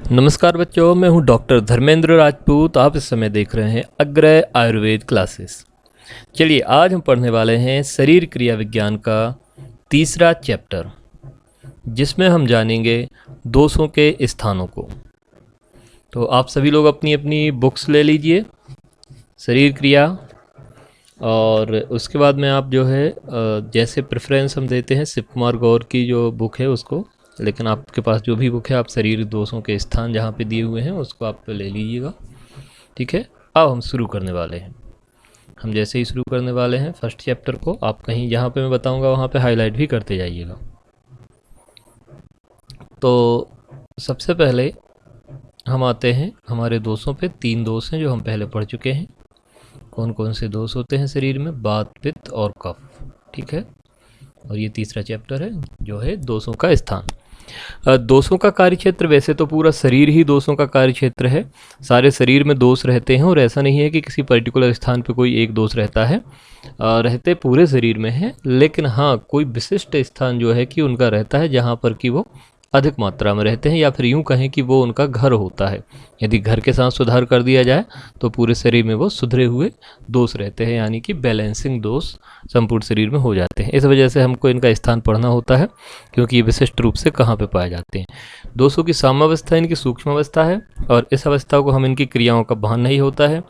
नमस्कार बच्चों, मैं हूं डॉक्टर धर्मेंद्र राजपूत। आप इस समय देख रहे हैं अग्रय आयुर्वेद क्लासेस। चलिए, आज हम पढ़ने वाले हैं शरीर क्रिया विज्ञान का तीसरा चैप्टर, जिसमें हम जानेंगे दोषों के स्थानों को। तो आप सभी लोग अपनी अपनी बुक्स ले लीजिए, शरीर क्रिया, और उसके बाद में आप जो है जैसे प्रेफरेंस हम देते हैं शिव कुमार गौर की जो बुक है उसको, लेकिन आपके पास जो भी बुक है आप शरीर दोषों के स्थान जहाँ पे दिए हुए हैं उसको आप ले लीजिएगा। ठीक है, अब हम शुरू करने वाले हैं। हम जैसे ही शुरू करने वाले हैं फर्स्ट चैप्टर को, आप कहीं जहाँ पे मैं बताऊंगा वहाँ पे हाईलाइट भी करते जाइएगा। तो सबसे पहले हम आते हैं हमारे दोषों पे। 3 दोष हैं जो हम पहले पढ़ चुके हैं। कौन कौन से दोष होते हैं शरीर में? वात, पित्त और कफ। ठीक है, और ये तीसरा चैप्टर है जो है दोषों का स्थान। दोषों का कार्यक्षेत्र, वैसे तो पूरा शरीर ही दोषों का कार्यक्षेत्र है। सारे शरीर में दोष रहते हैं और ऐसा नहीं है कि किसी पर्टिकुलर स्थान पे कोई एक दोष रहता है। रहते पूरे शरीर में है, लेकिन हाँ कोई विशिष्ट स्थान जो है कि उनका रहता है जहाँ पर कि वो अधिक मात्रा में रहते हैं, या फिर यूँ कहें कि वो उनका घर होता है। यदि घर के साथ सुधार कर दिया जाए तो पूरे शरीर में वो सुधरे हुए दोष रहते हैं, यानी कि बैलेंसिंग दोष संपूर्ण शरीर में हो जाते हैं। इस वजह से हमको इनका स्थान पढ़ना होता है, क्योंकि ये विशिष्ट रूप से कहाँ पे पाए जाते हैं। दोषों की साम्यावस्था इनकी सूक्ष्म अवस्था है, और इस अवस्था को हम इनकी क्रियाओं का भान नहीं होता है।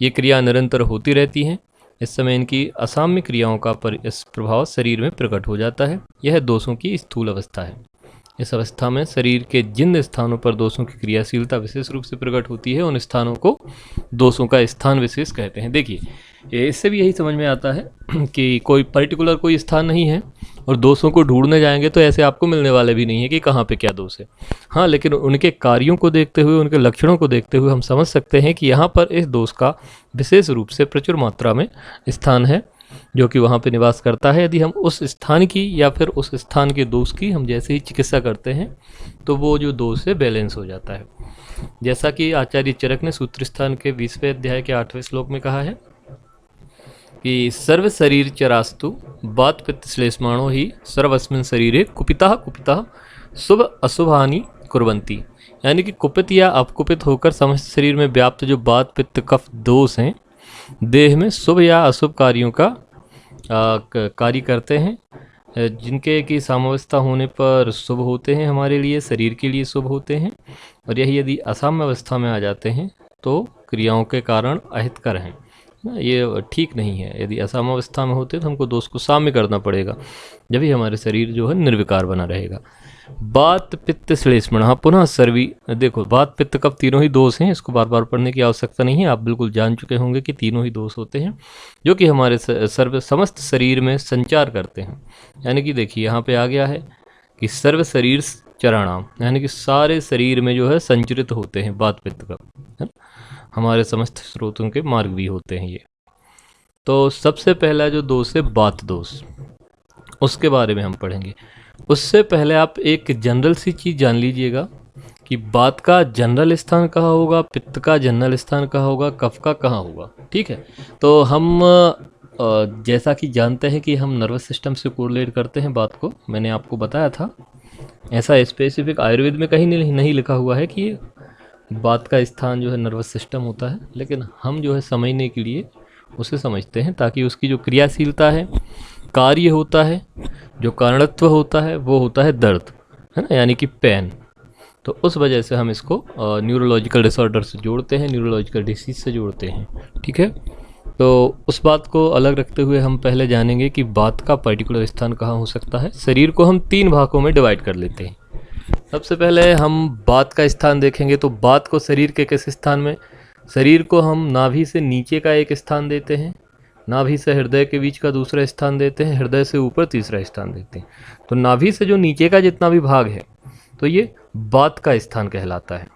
ये क्रिया निरंतर होती रहती हैं। इस समय इनकी असाम्य क्रियाओं का इस प्रभाव शरीर में प्रकट हो जाता है। यह दोषों की स्थूल अवस्था है। इस अवस्था में शरीर के जिन स्थानों पर दोषों की क्रियाशीलता विशेष रूप से प्रकट होती है, उन स्थानों को दोषों का स्थान विशेष कहते हैं। देखिए, इससे भी यही समझ में आता है कि कोई पर्टिकुलर कोई स्थान नहीं है, और दोषों को ढूंढने जाएंगे तो ऐसे आपको मिलने वाले भी नहीं है कि कहाँ पे क्या दोष है। हाँ, लेकिन उनके कार्यों को देखते हुए, उनके लक्षणों को देखते हुए हम समझ सकते हैं कि यहाँ पर इस दोष का विशेष रूप से प्रचुर मात्रा में स्थान है जो कि वहाँ पे निवास करता है। यदि हम उस स्थान की या फिर उस स्थान के दोष की हम जैसे ही चिकित्सा करते हैं तो वो जो दोष है बैलेंस हो जाता है। जैसा कि आचार्य चरक ने सूत्र स्थान के 20वें अध्याय के 8वें श्लोक में कहा है कि सर्व शरीर चरास्तु वात पित्त श्लेष्माणो ही सर्वस्मिन् शरीरे कुपिता कुपिता शुभ अशुभानि कुर्वन्ति। यानी कि कुपित या अपकुपित होकर समस्त शरीर में व्याप्त जो वात पित्त कफ दोष हैं, देह में शुभ या अशुभ कार्यों का कार्य करते हैं, जिनके की साम्यावस्था होने पर शुभ होते हैं, हमारे लिए शरीर के लिए शुभ होते हैं, और यही यदि असाम्य अवस्था में आ जाते हैं तो क्रियाओं के कारण अहितकर हैं। ये ठीक नहीं है। यदि असाम्य अवस्था में होते तो हमको दोष को साम्य करना पड़ेगा, जब ही हमारे शरीर जो है निर्विकार बना रहेगा। वात पित्त श्लेष्मण, हाँ पुनः सर्वी। देखो, वात पित्त कफ तीनों ही दोष हैं, इसको बार बार पढ़ने की आवश्यकता नहीं है। आप बिल्कुल जान चुके होंगे कि तीनों ही दोष होते हैं जो कि हमारे समस्त शरीर में संचार करते हैं। यानी कि देखिए, यहाँ पे आ गया है कि सर्व शरीर चराणाम, यानी कि सारे शरीर में जो है संचरित होते हैं वात पित्त कफ, हमारे समस्त स्रोतों के मार्ग भी होते हैं ये। तो सबसे पहला जो दोष है वात दोष, उसके बारे में हम पढ़ेंगे। उससे पहले आप एक जनरल सी चीज़ जान लीजिएगा कि वात का जनरल स्थान कहाँ होगा, पित्त का जनरल स्थान कहाँ होगा, कफ का कहाँ होगा। ठीक है, तो हम जैसा कि जानते हैं कि हम नर्वस सिस्टम से कोरिलेट करते हैं बात को, मैंने आपको बताया था। ऐसा स्पेसिफिक आयुर्वेद में कहीं नहीं लिखा हुआ है कि बात का स्थान जो है नर्वस सिस्टम होता है, लेकिन हम जो है समझने के लिए उसे समझते हैं, ताकि उसकी जो क्रियाशीलता है, कार्य होता है, जो कारणत्व होता है, वो होता है दर्द, है ना, यानी कि पेन। तो उस वजह से हम इसको न्यूरोलॉजिकल डिसऑर्डर से जोड़ते हैं, न्यूरोलॉजिकल डिसीज से जोड़ते हैं। ठीक है, तो उस बात को अलग रखते हुए हम पहले जानेंगे कि बात का पर्टिकुलर स्थान कहाँ हो सकता है। शरीर को हम 3 भागों में डिवाइड कर लेते हैं। सबसे पहले हम बात का स्थान देखेंगे। तो बात को शरीर के किस स्थान में? शरीर को हम नाभि से नीचे का एक स्थान देते हैं, नाभि से हृदय के बीच का दूसरा स्थान देते हैं, हृदय से ऊपर तीसरा स्थान देते हैं। तो नाभि से जो नीचे का जितना भी भाग है तो ये बात का स्थान कहलाता है।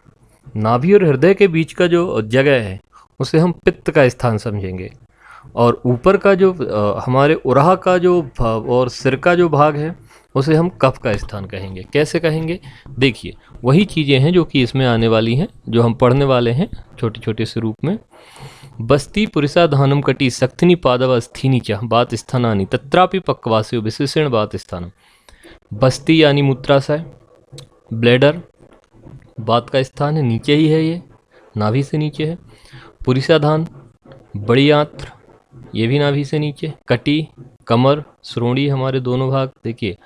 नाभि और हृदय के बीच का जो जगह है उसे हम पित्त का स्थान समझेंगे, और ऊपर का जो हमारे उराह का जो और सिर का जो भाग है उसे हम कफ का स्थान कहेंगे। कैसे कहेंगे? देखिए, वही चीज़ें हैं जो कि इसमें आने वाली हैं, जो हम पढ़ने वाले हैं छोटे छोटे से रूप में। बस्ती पुरुषा धानम कटी सक्थिनी पादव अस्थीनी च बात स्थानानि तत्रापि पक्वास्यो विशेषण बात स्थानम। बस्ती यानी मूत्राशय, ब्लैडर, बात का स्थान है, नीचे ही है, ये नाभि से नीचे है। पुरीसाधान, बड़ी आंत्र, ये भी नाभि से नीचे। कटी, कमर, श्रोणी, हमारे दोनों भाग। देखिए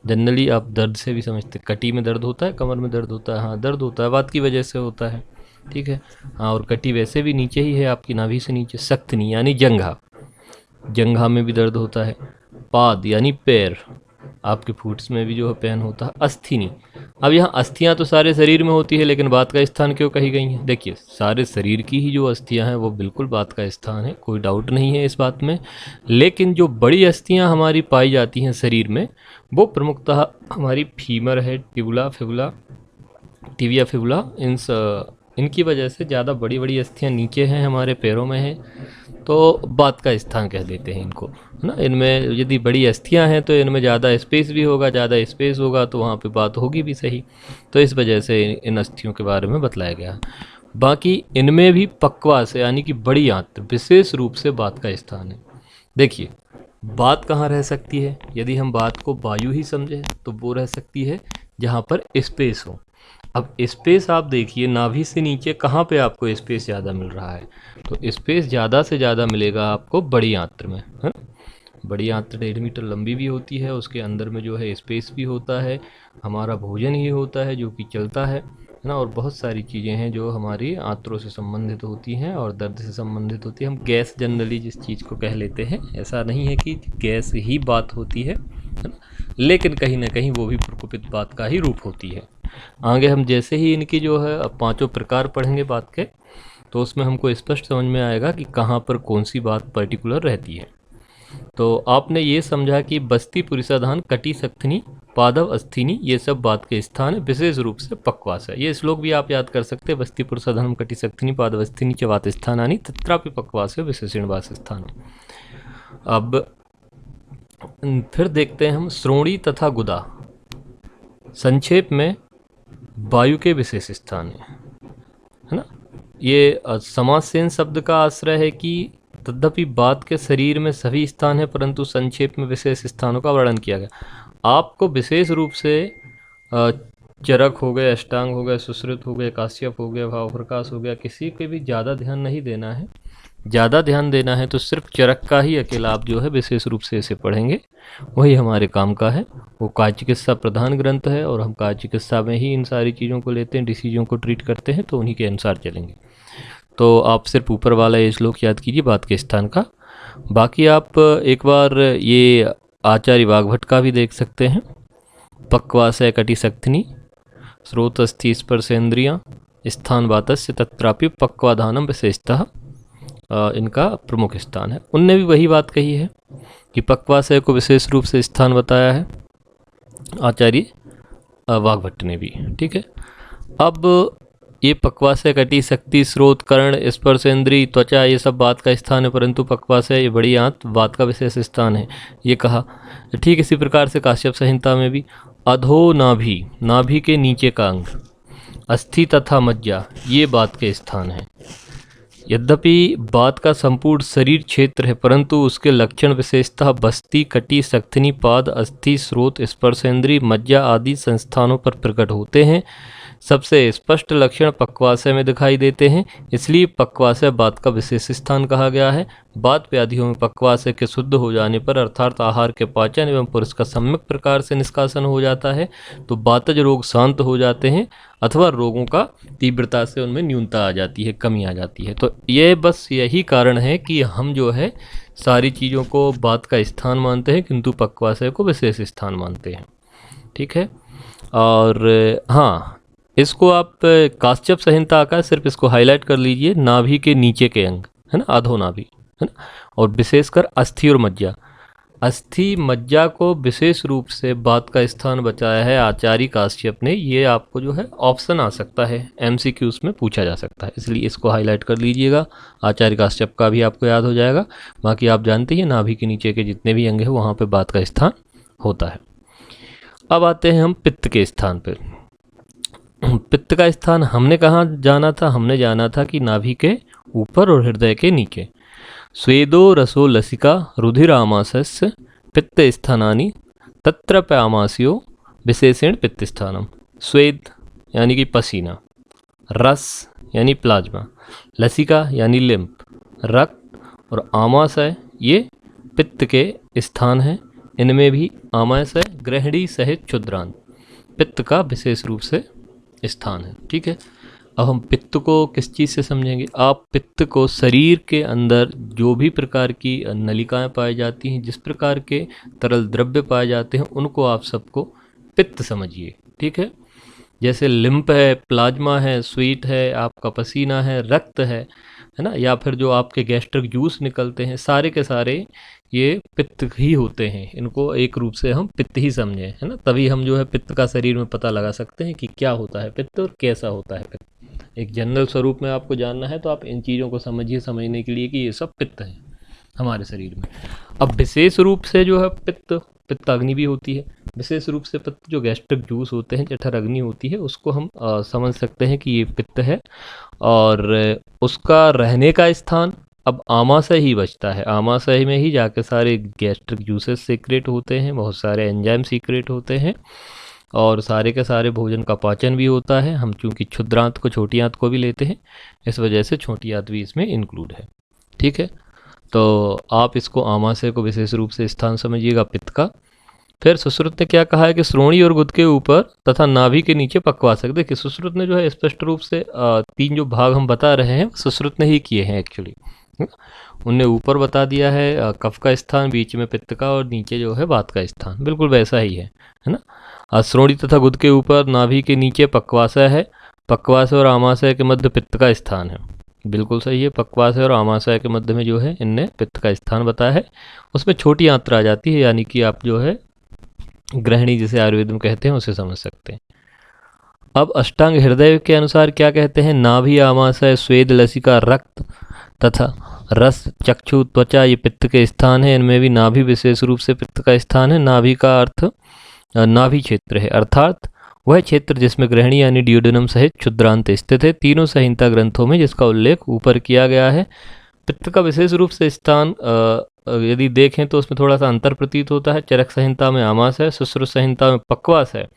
जनरली आप दर्द से भी समझते, कटी में दर्द होता है, कमर में दर्द होता है। हाँ दर्द होता है, बात की वजह से होता है, ठीक है। हाँ, और कटी वैसे भी नीचे ही है आपकी नाभि से नीचे। सक्तनी यानी जंघा, जंघा में भी दर्द होता है। पाद यानी पैर, आपके फुट्स में भी जो है पेन होता है। अस्थिनी, अब यहाँ अस्थियाँ तो सारे शरीर में होती है, लेकिन बात का स्थान क्यों कही गई हैं? देखिए सारे शरीर की ही जो अस्थियाँ हैं वो बिल्कुल बात का स्थान है, कोई डाउट नहीं है इस बात में। लेकिन जो बड़ी अस्थियाँ हमारी पाई जाती हैं शरीर में, वो प्रमुखतः हमारी फीमर है, टिबुला फिबुला, टिबिया फिबुला, इनकी वजह से ज़्यादा बड़ी बड़ी अस्थियाँ नीचे हैं, हमारे पैरों में हैं, तो बात का स्थान कह देते हैं इनको, है ना। इनमें यदि बड़ी अस्थियां हैं तो इनमें ज़्यादा स्पेस भी होगा, ज़्यादा स्पेस होगा तो वहाँ पे बात होगी भी सही, तो इस वजह से इन अस्थियों के बारे में बतलाया गया। बाकी इनमें भी पक्वास यानी कि बड़ी आंत्र विशेष रूप से बात का स्थान है। देखिए बात कहाँ रह सकती है? यदि हम बात को वायु ही समझें तो वो रह सकती है जहाँ पर स्पेस हो। अब स्पेस आप देखिए, नाभि से नीचे कहाँ पे आपको स्पेस ज़्यादा मिल रहा है? तो स्पेस ज़्यादा से ज़्यादा मिलेगा आपको बड़ी आंत्र में, है। बड़ी आंत्र 1.5 मीटर लंबी भी होती है, उसके अंदर में जो है स्पेस भी होता है, हमारा भोजन ही होता है जो कि चलता है ना, और बहुत सारी चीज़ें हैं जो हमारी आंत्रों से संबंधित होती हैं और दर्द से संबंधित होती है। हम गैस जनरली जिस चीज़ को कह लेते हैं, ऐसा नहीं है कि गैस ही बात होती है ना, लेकिन कहीं ना कहीं वो भी प्रकोपित बात का ही रूप होती है। आगे हम जैसे ही इनकी जो है पांचों प्रकार पढ़ेंगे बात के, तो उसमें हमको स्पष्ट समझ में आएगा कि कहाँ पर कौन सी बात पर्टिकुलर रहती है। तो आपने ये समझा कि बस्ती, पुरीसाधान, कटी, सक्थनी, पादव, अस्थिनी, ये सब बात के स्थान है, विशेष रूप से पक्वास है। ये श्लोक भी आप याद कर सकते हैं, बस्ती पुरीसाधान कटी सक्थनी पादव अस्थिनी च वात स्थानानि तत्रापि पक्वास विशेषण वास स्थान। अब फिर देखते हैं हम श्रोणी तथा गुदा, संक्षेप में वायु के विशेष स्थान है ना। ये समासेन शब्द का आश्रय है कि तद्यपि बात के शरीर में सभी स्थान है, परंतु संक्षेप में विशेष स्थानों का वर्णन किया गया। आपको विशेष रूप से चरक हो गए, अष्टांग हो गए, सुश्रुत हो गए, काश्यप हो गया, भावप्रकाश हो गया, किसी पे भी ज़्यादा ध्यान नहीं देना है। ज़्यादा ध्यान देना है तो सिर्फ चरक का ही अकेला आप जो है विशेष रूप से इसे पढ़ेंगे, वही हमारे काम का है। वो काय चिकित्सा प्रधान ग्रंथ है और हम काय चिकित्सा में ही इन सारी चीज़ों को लेते हैं, डिसीजों को ट्रीट करते हैं, तो उन्हीं के अनुसार चलेंगे। तो आप सिर्फ ऊपर वाला ये श्लोक याद कीजिए बात के स्थान का। बाकी आप एक बार ये आचार्य वाग्भट का भी देख सकते हैं। पक्वासय कटि सक्थनी स्रोतस्थि स्पर्शेन्द्रियाँ स्थान बातस्य तत्रापि पक्वाधानम विशेषतः, इनका प्रमुख स्थान है। उनने भी वही बात कही है कि पक्वासय को विशेष रूप से स्थान बताया है आचार्य वाग्भट ने भी, ठीक है। अब ये पक्वासय, कटी, शक्ति, स्रोत, कर्ण, स्पर्शेंद्री, त्वचा, ये सब बात का स्थान है, परंतु पक्वासय, ये बड़ी आंत बात का विशेष स्थान है, ये कहा। ठीक इसी प्रकार से काश्यप संहिता में भी अधो नाभि, नाभि के नीचे का अंग, अस्थि तथा मज्जा, ये बात के स्थान है। यद्यपि बात का संपूर्ण शरीर क्षेत्र है, परंतु उसके लक्षण विशेषतः बस्ती, कटी, सक्थनी, पाद, अस्थि, स्रोत, स्पर्शेंद्री, मज्जा आदि संस्थानों पर प्रकट होते हैं। सबसे स्पष्ट लक्षण पक्वासय में दिखाई देते हैं, इसलिए पक्वासय बात का विशेष स्थान कहा गया है। बात व्याधियों में पक्वासय के शुद्ध हो जाने पर, अर्थात आहार के पाचन एवं पुरुष का सम्यक प्रकार से निष्कासन हो जाता है, तो बातज रोग शांत हो जाते हैं, अथवा रोगों का तीव्रता से उनमें न्यूनता आ जाती है, कमी आ जाती है। तो ये बस यही कारण है कि हम जो है सारी चीज़ों को बात का स्थान मानते हैं, किंतु पक्वासय को विशेष स्थान मानते हैं, ठीक है। और हाँ, इसको आप काश्यप संहिता का सिर्फ इसको हाईलाइट कर लीजिए, नाभि के नीचे के अंग है ना, अधो नाभि है ना, और विशेषकर अस्थि और मज्जा, अस्थि मज्जा को विशेष रूप से बात का स्थान बचाया है आचार्य काश्यप ने। ये आपको जो है ऑप्शन आ सकता है, एमसीक्यूज में पूछा जा सकता है, इसलिए इसको हाईलाइट कर लीजिएगा। आचार्य काश्यप का भी आपको याद हो जाएगा। बाकी आप जानते हैं नाभि के नीचे के जितने भी अंग हैं वहाँ पे बात का स्थान होता है। अब आते हैं हम पित्त के स्थान पर। पित्त का स्थान हमने कहाँ जाना था? हमने जाना था कि नाभि के ऊपर और हृदय के नीचे। स्वेदो रसो लसिका रुधिरामाशस्य पित्त स्थानानि तत्र प्यामास्यो विशेषण पित्त स्थानम। स्वेद यानी कि पसीना, रस यानी प्लाज्मा, लसिका यानी लिम्फ, रक्त और आमाशय ये पित्त के स्थान हैं। इनमें भी आमाशय, ग्रहणी सहित क्षुद्रांत पित्त का विशेष रूप से स्थान है। ठीक है, अब हम पित्त को किस चीज़ से समझेंगे? आप पित्त को शरीर के अंदर जो भी प्रकार की नलिकाएं पाई जाती हैं, जिस प्रकार के तरल द्रव्य पाए जाते हैं, उनको आप सबको पित्त समझिए। ठीक है, जैसे लिम्फ है, प्लाज्मा है, स्वीट है, आपका पसीना है, रक्त है ना, या फिर जो आपके गैस्ट्रिक जूस निकलते हैं, सारे के सारे ये पित्त ही होते हैं। इनको एक रूप से हम पित्त ही समझें, है ना, तभी हम जो है पित्त का शरीर में पता लगा सकते हैं कि क्या होता है पित्त और कैसा होता है पित्त। एक जनरल स्वरूप में आपको जानना है तो आप इन चीज़ों को समझिए, समझने के लिए कि ये सब पित्त हैं हमारे शरीर में। अब विशेष रूप से जो है पित्त अग्नि भी होती है। विशेष रूप से पित्त जो गैस्ट्रिक जूस होते हैं, जठर अग्नि होती है, उसको हम समझ सकते हैं कि ये पित्त है। और उसका रहने का स्थान अब आमाशय ही बचता है। आमाशय में ही जाके सारे गैस्ट्रिक जूसेस सीक्रेट होते हैं, बहुत सारे एंजाइम सीक्रेट होते हैं और सारे के सारे भोजन का पाचन भी होता है। हम चूंकि क्षुद्रांत को, छोटी आंत को भी लेते हैं, इस वजह से छोटी आंत भी इसमें इंक्लूड है। ठीक है, तो आप इसको आमाशय को विशेष रूप से स्थान समझिएगा पित्त का। फिर सुश्रुत ने क्या कहा है कि श्रोणी और गुद के ऊपर तथा नाभि के नीचे पक्वासक। देखिए सुश्रुत ने जो है स्पष्ट रूप से तीन जो भाग हम बता रहे हैं सुश्रुत ने ही किए हैं एक्चुअली। उनने ऊपर बता दिया है कफ का स्थान, बीच में पित्त का और नीचे जो है वात का स्थान, बिल्कुल वैसा ही है ना। श्रोणी तथा गुद के ऊपर नाभि के नीचे पक्वाशय है, पक्वाशय और आमाशय के मध्य पित्त का स्थान है। बिल्कुल सही है, पक्वाशय और आमाशय के मध्य में जो है इनने पित्त का स्थान बताया है। उसमें छोटी आंत्र आ जाती है, यानी कि आप जो है ग्रहणी जिसे आयुर्वेद में कहते हैं उसे समझ सकते हैं। अब अष्टांग हृदय के अनुसार क्या कहते हैं? नाभि, आमाशय, स्वेद, लसिका, रक्त तथा रस, चक्षु, त्वचा ये पित्त के स्थान है। इनमें भी नाभि विशेष रूप से पित्त का स्थान है। नाभि का अर्थ नाभि क्षेत्र है, अर्थात वह क्षेत्र जिसमें ग्रहणी यानी ड्यूडेनम सहित क्षुद्रांत स्थित है। तीनों संहिता ग्रंथों में जिसका उल्लेख ऊपर किया गया है। पित्त का विशेष रूप से स्थान यदि देखें तो उसमें थोड़ा सा अंतर प्रतीत होता है। चरक संहिता में आमाशय, सुश्रुत संहिता में पक्वाशय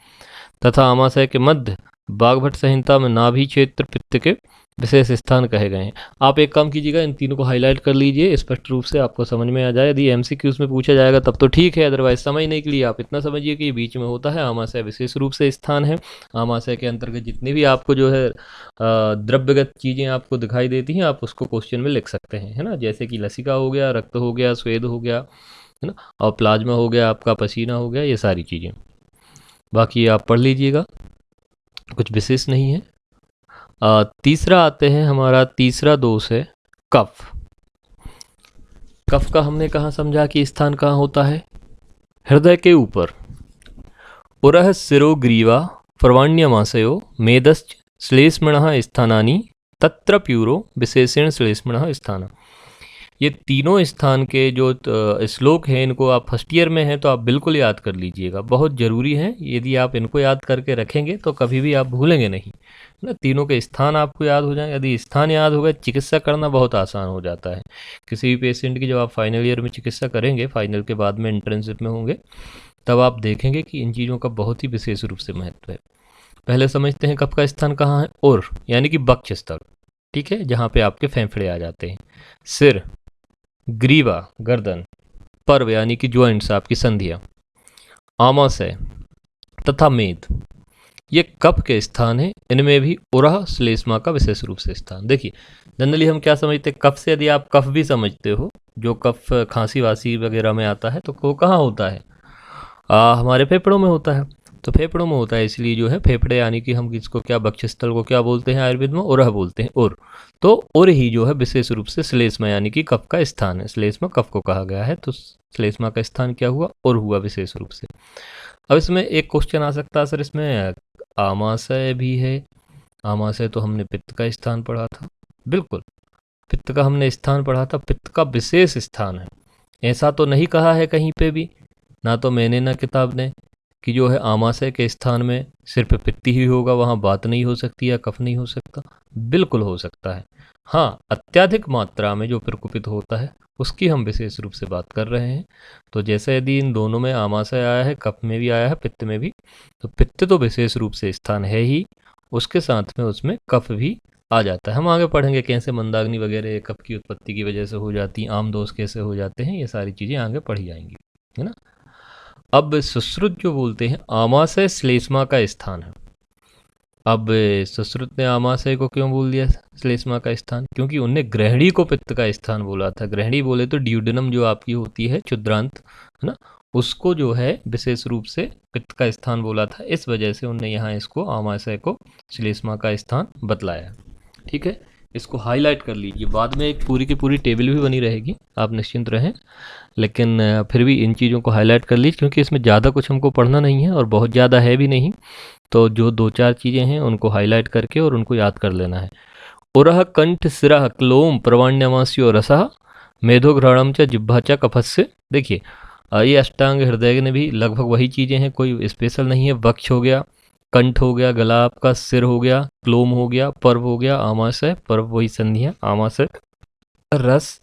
तथा आमाशय के मध्य बागभट संहिता में नाभि क्षेत्र पित्त के विशेष स्थान कहे गए हैं। आप एक काम कीजिएगा, इन तीनों को हाईलाइट कर लीजिए, स्पष्ट रूप से आपको समझ में आ जाए। यदि एमसीक्यूज में पूछा जाएगा तब तो ठीक है, अदरवाइज समझने के लिए आप इतना समझिए कि बीच में होता है आमाशय विशेष रूप से स्थान है। आमाशय के अंतर्गत जितनी भी आपको जो है द्रव्यगत चीज़ें आपको दिखाई देती हैं, आप उसको क्वेश्चन में लिख सकते हैं, है ना। जैसे कि लसिका हो गया, रक्त हो गया, स्वेद हो गया, है ना, और प्लाज्मा हो गया, आपका पसीना हो गया, ये सारी चीज़ें बाकी आप पढ़ लीजिएगा, कुछ विशेष नहीं है। तीसरा आते हैं, हमारा तीसरा दोष है कफ। कफ का हमने कहाँ समझा कि स्थान कहाँ होता है? हृदय के ऊपर। उरह शिरो ग्रीवा पर्वाण्यमाशयो मेदश्च श्लेष्मणः स्थानानि तत्र प्यूरो विशेषण श्लेष्मणः स्थान। ये तीनों स्थान के जो श्लोक हैं, इनको आप फर्स्ट ईयर में हैं तो आप बिल्कुल याद कर लीजिएगा, बहुत ज़रूरी है। यदि आप इनको याद करके रखेंगे तो कभी भी आप भूलेंगे नहीं, ना। तीनों के स्थान आपको याद हो जाए, यदि स्थान याद हो गए, चिकित्सा करना बहुत आसान हो जाता है। किसी भी पेशेंट की जब आप फाइनल ईयर में चिकित्सा करेंगे, फाइनल के बाद में इंटर्नशिप में होंगे, तब आप देखेंगे कि इन चीज़ों का बहुत ही विशेष रूप से महत्व है। पहले समझते हैं कफ का स्थान कहाँ है। और यानी कि वक्षस्थल, ठीक है, जहाँ पे आपके फेफड़े आ जाते हैं। सिर, ग्रीवा गर्दन, पर्व यानी कि ज्वाइंट्स आपकी संधियाँ, आमाशय तथा मेद ये कफ के स्थान है। इनमें भी उरह श्लेष्मा का विशेष रूप से स्थान। देखिए जनरली हम क्या समझते हैं कफ से, यदि आप कफ भी समझते हो, जो कफ खांसी वासी वगैरह में आता है, तो वो कहाँ होता है? हमारे फेफड़ों में होता है। तो फेफड़ों में होता है, इसलिए जो है फेफड़े यानी कि हम इसको क्या, वक्षस्थल को क्या बोलते हैं आयुर्वेद में? उरह बोलते हैं। और तो उर ही जो है विशेष रूप से श्लेष्मा यानी कि कफ का स्थान है। श्लेष्मा कफ को कहा गया है, तो श्लेष्मा का स्थान क्या हुआ? और हुआ विशेष रूप से। अब इसमें एक क्वेश्चन आ सकता है, सर इसमें आमाशय भी है। आमाशय तो हमने पित्त का स्थान पढ़ा था, बिल्कुल पित्त का हमने स्थान पढ़ा था, पित्त का विशेष स्थान है। ऐसा तो नहीं कहा है कहीं पे भी, ना तो मैंने ना किताब ने, कि जो है आमाशय के स्थान में सिर्फ पित्त ही होगा, वहाँ बात नहीं हो सकती या कफ नहीं हो सकता। बिल्कुल हो सकता है, हाँ, अत्यधिक मात्रा में जो प्रकुपित होता है उसकी हम विशेष रूप से बात कर रहे हैं। तो जैसे यदि इन दोनों में आमाशय आया है, कफ में भी आया है, पित्त में भी, तो पित्त तो विशेष रूप से स्थान है ही, उसके साथ में उसमें कफ भी आ जाता है। हम आगे पढ़ेंगे कैसे मंदाग्नि वगैरह कफ की उत्पत्ति की वजह से हो जाती, आम दोष कैसे हो जाते हैं, ये सारी चीज़ें आगे पढ़ी जाएंगी, है ना। अब सुश्रुत जो बोलते हैं, आमाशय श्लेष्मा का स्थान है। अब सुश्रुत ने आमाशय को क्यों बोल दिया श्लेष्मा का स्थान? क्योंकि उनने ग्रहणी को पित्त का स्थान बोला था। ग्रहणी बोले तो ड्यूडेनम जो आपकी होती है क्षुद्रांत, है ना, उसको जो है विशेष रूप से पित्त का स्थान बोला था। इस वजह से उनने यहाँ इसको आमाशय को श्लेष्मा का स्थान बतलाया। ठीक है, इसको हाईलाइट कर लीजिए, बाद में एक पूरी की पूरी टेबल भी बनी रहेगी, आप निश्चिंत रहें। लेकिन फिर भी इन चीज़ों को हाईलाइट कर लीजिए, क्योंकि इसमें ज़्यादा कुछ हमको पढ़ना नहीं है और बहुत ज़्यादा है भी नहीं। तो जो 2-4 चीज़ें हैं उनको हाईलाइट करके और उनको याद कर लेना है। उरह कंठ सिरह क्लोम प्रवाण्यमास्यो रसः मेधो घ्राणम च जिह्वा च कफस्य। देखिए ये अष्टांग हृदय ने भी लगभग वही चीज़ें हैं, कोई स्पेशल नहीं है। वक्ष हो गया, कंठ हो गया, गला आपका, सिर हो गया, क्लोम हो गया, पर्व हो गया, आमाशय, पर्व वही संधि है, आमाशय, रस,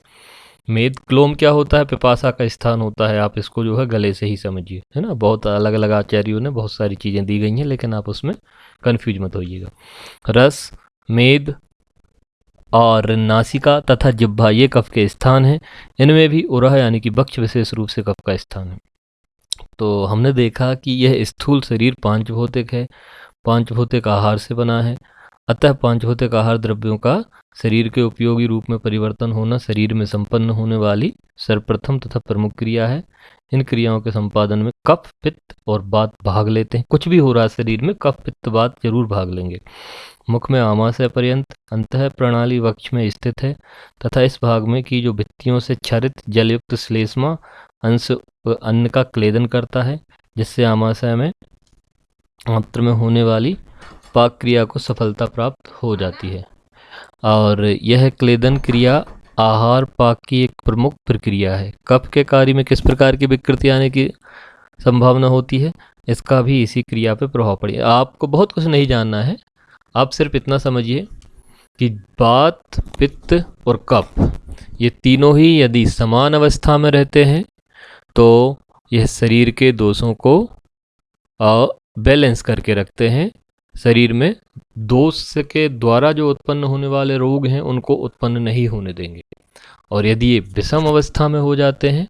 मेद। क्लोम क्या होता है? पिपासा का स्थान होता है। आप इसको जो है गले से ही समझिए, है ना। बहुत अलग अलग आचार्यों ने बहुत सारी चीज़ें दी गई हैं, लेकिन आप उसमें कंफ्यूज मत होइएगा। रस, मेद और नासिका तथा जिह्वा ये कफ के स्थान हैं। इनमें भी उरह यानी कि वक्ष विशेष रूप से कफ का स्थान है। तो हमने देखा कि यह स्थूल शरीर पांचभौतिक है, पांचभौतिक आहार से बना है। अतः पांचभौतिक आहार द्रव्यों का शरीर के उपयोगी रूप में परिवर्तन होना शरीर में संपन्न होने वाली सर्वप्रथम तथा प्रमुख क्रिया है। इन क्रियाओं के संपादन में कफ, पित्त और वात भाग लेते हैं। कुछ भी हो रहा है शरीर में, कफ, पित्त, वात जरूर भाग लेंगे। मुख में आमाशय पर्यंत अंतः प्रणाली वक्ष में स्थित है तथा इस भाग में की जो भित्तियों से क्षरित जलयुक्त श्लेष्मा अंश अन्न का क्लेदन करता है, जिससे आमाशय में आंत्र में होने वाली पाक क्रिया को सफलता प्राप्त हो जाती है। और यह क्लेदन क्रिया आहार पाक की एक प्रमुख प्रक्रिया है। कफ के कार्य में किस प्रकार की विकृति आने की संभावना होती है, इसका भी इसी क्रिया पर प्रभाव पड़े। आपको बहुत कुछ नहीं जानना है, आप सिर्फ इतना समझिए कि वात, पित्त और कफ ये तीनों ही यदि समान अवस्था में रहते हैं तो यह शरीर के दोषों को बैलेंस करके रखते हैं। शरीर में दोष के द्वारा जो उत्पन्न होने वाले रोग हैं उनको उत्पन्न नहीं होने देंगे। और यदि ये विषम अवस्था में हो जाते हैं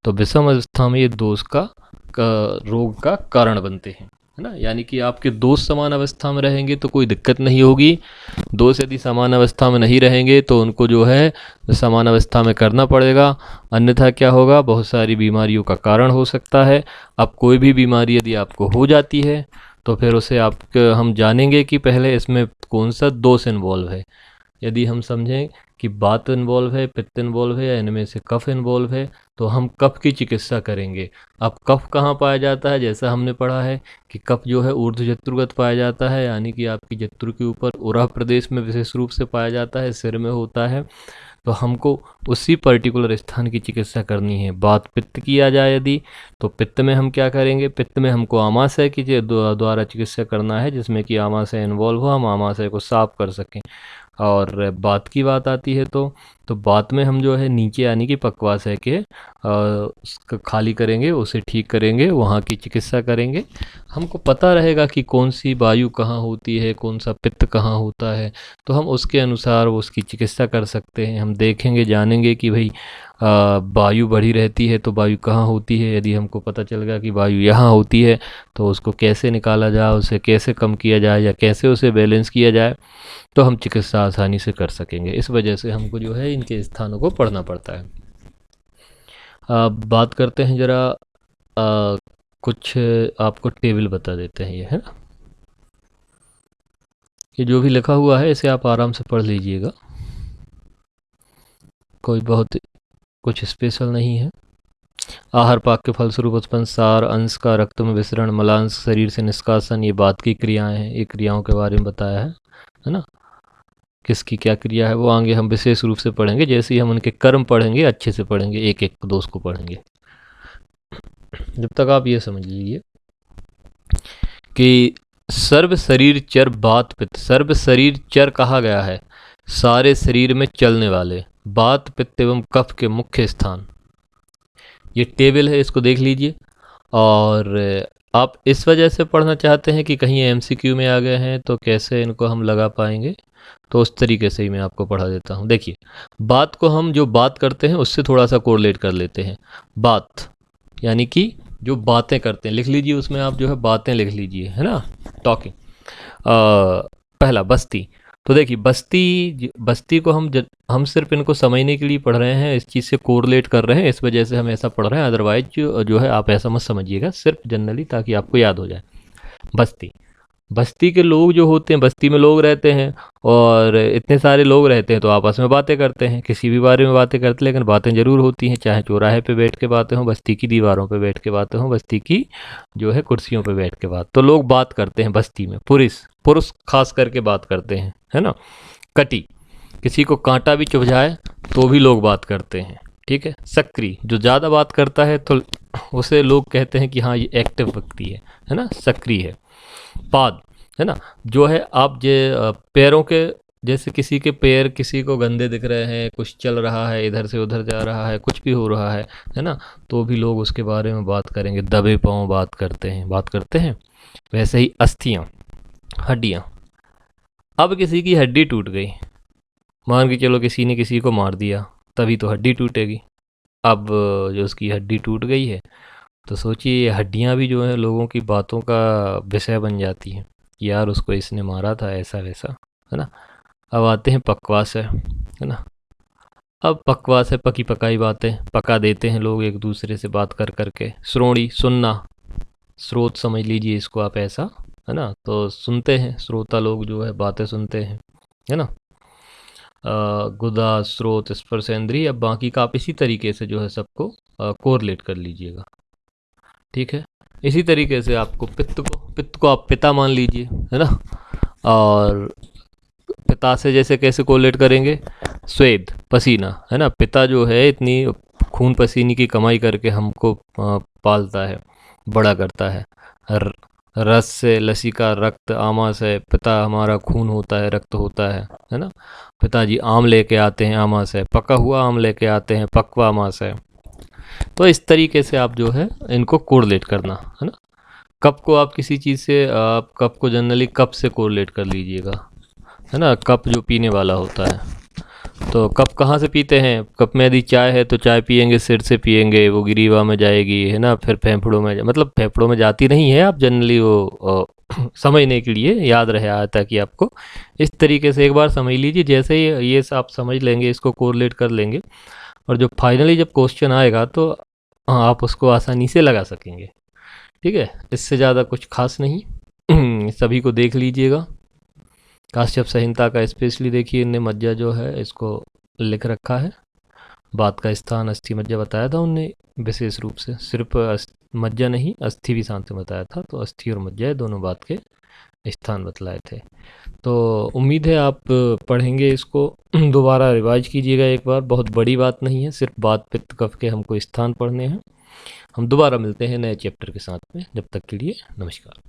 तो विषम अवस्था में ये दोष का रोग का कारण बनते हैं, है ना। यानी कि आपके दोष समान अवस्था में रहेंगे तो कोई दिक्कत नहीं होगी। दोष यदि समान अवस्था में नहीं रहेंगे तो उनको जो है समान अवस्था में करना पड़ेगा, अन्यथा क्या होगा, बहुत सारी बीमारियों का कारण हो सकता है। अब कोई भी बीमारी यदि आपको हो जाती है तो फिर उसे हम जानेंगे कि पहले इसमें कौन सा दोष इन्वॉल्व है। यदि हम समझें कि वात इन्वॉल्व है, पित्त इन्वॉल्व है या इनमें से कफ इन्वॉल्व है तो हम कफ की चिकित्सा करेंगे। अब कफ कहाँ पाया जाता है? जैसा हमने पढ़ा है कि कफ जो है ऊर्ध्व जत्रुगत पाया जाता है, यानी कि आपकी जत्रु के ऊपर उरह प्रदेश में विशेष रूप से पाया जाता है, सिर में होता है। तो हमको उसी पर्टिकुलर स्थान की चिकित्सा करनी है। बात पित्त की आ जाए यदि, तो पित्त में हम क्या करेंगे? पित्त में हमको आमाशय की द्वारा चिकित्सा करना है, जिसमें कि आमाशय इन्वॉल्व हो, हम आमाशय को साफ कर सकें। और बात की बात आती है तो बात में हम जो है नीचे यानी कि पक्वाशय के उसका खाली करेंगे, उसे ठीक करेंगे, वहाँ की चिकित्सा करेंगे। हमको पता रहेगा कि कौन सी वायु कहाँ होती है, कौन सा पित्त कहाँ होता है, तो हम उसके अनुसार उसकी चिकित्सा कर सकते हैं। हम देखेंगे, जानेंगे कि भाई वायु बढ़ी रहती है तो वायु कहाँ होती है। यदि हमको पता चल गया कि वायु यहाँ होती है तो उसको कैसे निकाला जाए, उसे कैसे कम किया जाए या कैसे उसे बैलेंस किया जाए, तो हम चिकित्सा आसानी से कर सकेंगे। इस वजह से हमको जो है इनके स्थानों को पढ़ना पड़ता है। बात करते हैं ज़रा कुछ आपको टेबल बता देते हैं, ये है ना। ये जो भी लिखा हुआ है इसे आप आराम से पढ़ लीजिएगा, कोई बहुत कुछ स्पेशल नहीं है। आहार पाक के फलस्वरूप उत्पन्न सार अंश का रक्त में विसरण, मलांश शरीर से निष्कासन, ये बात की क्रियाएं हैं। ये क्रियाओं के बारे में बताया है ना। किसकी क्या क्रिया है वो आगे हम विशेष रूप से पढ़ेंगे। जैसे ही हम उनके कर्म पढ़ेंगे अच्छे से पढ़ेंगे, एक एक दोष को पढ़ेंगे। जब तक आप ये समझ लीजिए कि सर्व शरीर चर बात पित्त, सर्व शरीर चर कहा गया है सारे शरीर में चलने वाले, बात पित्त एवं कफ के मुख्य स्थान। ये टेबल है, इसको देख लीजिए। और आप इस वजह से पढ़ना चाहते हैं कि कहीं एमसीक्यू में आ गए हैं तो कैसे इनको हम लगा पाएंगे, तो उस तरीके से ही मैं आपको पढ़ा देता हूँ। देखिए, बात को हम जो बात करते हैं उससे थोड़ा सा कोरिलेट कर लेते हैं। बात यानी कि जो बातें करते हैं, लिख लीजिए उसमें आप जो है बातें लिख लीजिए, है ना, टॉकिंग। पहला बस्ती। तो देखिए बस्ती को हम सिर्फ इनको समझने के लिए पढ़ रहे हैं, इस चीज़ से कोरिलेट कर रहे हैं, इस वजह से हम ऐसा पढ़ रहे हैं। अदरवाइज जो है आप ऐसा मत समझिएगा, सिर्फ जनरली ताकि आपको याद हो जाए। बस्ती, बस्ती के लोग जो होते हैं, बस्ती में लोग रहते हैं और इतने सारे लोग रहते हैं तो आपस में बातें करते हैं, किसी भी बारे में बातें करते हैं, लेकिन बातें ज़रूर होती हैं, चाहे चौराहे पे बैठ के बातें हों, बस्ती की दीवारों पे बैठ के बातें हों, बस्ती की जो है कुर्सियों पे बैठ के बात, तो लोग बात करते हैं बस्ती में। पुरुष पुरुष खास करके बात करते हैं, है ना। कटी, किसी को कांटा भी चुभ जाए तो भी लोग बात करते हैं, ठीक है। सक्रिय, जो ज़्यादा बात करता है तो उसे लोग कहते हैं कि हाँ ये एक्टिव व्यक्ति है ना, सक्रिय है। पाद, है ना, जो है आप पैरों के, जैसे किसी के पैर किसी को गंदे दिख रहे हैं, कुछ चल रहा है, इधर से उधर जा रहा है, कुछ भी हो रहा है ना, तो भी लोग उसके बारे में बात करेंगे। दबे पाँव बात करते हैं। वैसे ही अस्थियाँ, हड्डियाँ। अब किसी की हड्डी टूट गई, मान के चलो किसी ने किसी को मार दिया, तभी तो हड्डी टूटेगी। अब जो उसकी हड्डी टूट गई है तो सोचिए ये हड्डियाँ भी जो है लोगों की बातों का विषय बन जाती हैं कि यार उसको इसने मारा था, ऐसा वैसा, है ना। अब आते हैं पकवास है ना। अब पकवास है, पकी पकाई बातें पका देते हैं लोग एक दूसरे से बात कर करके। श्रोणी, सुनना, स्रोत समझ लीजिए इसको आप ऐसा, है ना, तो सुनते हैं, श्रोता लोग जो है बातें सुनते हैं, है ना। गुदा, स्रोत, स्पर्शेंद्रिय। अब बाकी का आप इसी तरीके से जो है सबको कोरिलेट कर लीजिएगा, ठीक है। इसी तरीके से आपको पित्त को आप पिता मान लीजिए, है ना। और पिता से जैसे कैसे कोरिलेट करेंगे, स्वेद, पसीना, है ना। पिता जो है इतनी खून पसीने की कमाई करके हमको पालता है, बड़ा करता है। रस से, लसिका, रक्त, आमास है, पिता हमारा खून होता है, रक्त होता है ना। पिताजी आम लेके आते हैं, आमास है। पका हुआ आम लेके आते हैं, पकवा आमास है। तो इस तरीके से आप जो है इनको कोरिलेट करना, है ना। कप को आप किसी चीज़ से, आप कप को जनरली कप से कोरिलेट कर लीजिएगा, है ना। कप जो पीने वाला होता है, तो कप कहाँ से पीते हैं, कप में यदि चाय है तो चाय पियेंगे सिर से पियेंगे, वो गिरीवा में जाएगी, है ना, फिर फेफड़ों में, मतलब फेफड़ों में जाती नहीं है, आप जनरली वो समझने के लिए याद रहे ताकि आपको इस तरीके से एक बार समझ लीजिए। जैसे ही ये आप समझ लेंगे, इसको कोरिलेट कर लेंगे, और जो फाइनली जब क्वेश्चन आएगा तो आप उसको आसानी से लगा सकेंगे, ठीक है। इससे ज़्यादा कुछ खास नहीं। सभी को देख लीजिएगा। काश्यप संहिता का स्पेशली देखिए, इनने मज्जा जो है इसको लिख रखा है। बात का स्थान अस्थि मज्जा बताया था उनने विशेष रूप से, सिर्फ मज्जा नहीं अस्थि भी साथ में बताया था, तो अस्थि और मज्जा दोनों बात के स्थान बतलाए थे। तो उम्मीद है आप पढ़ेंगे इसको, दोबारा रिवाइज कीजिएगा एक बार, बहुत बड़ी बात नहीं है, सिर्फ बात पित्त कफ के हमको स्थान पढ़ने हैं। हम दोबारा मिलते हैं नए चैप्टर के साथ में, जब तक के लिए नमस्कार।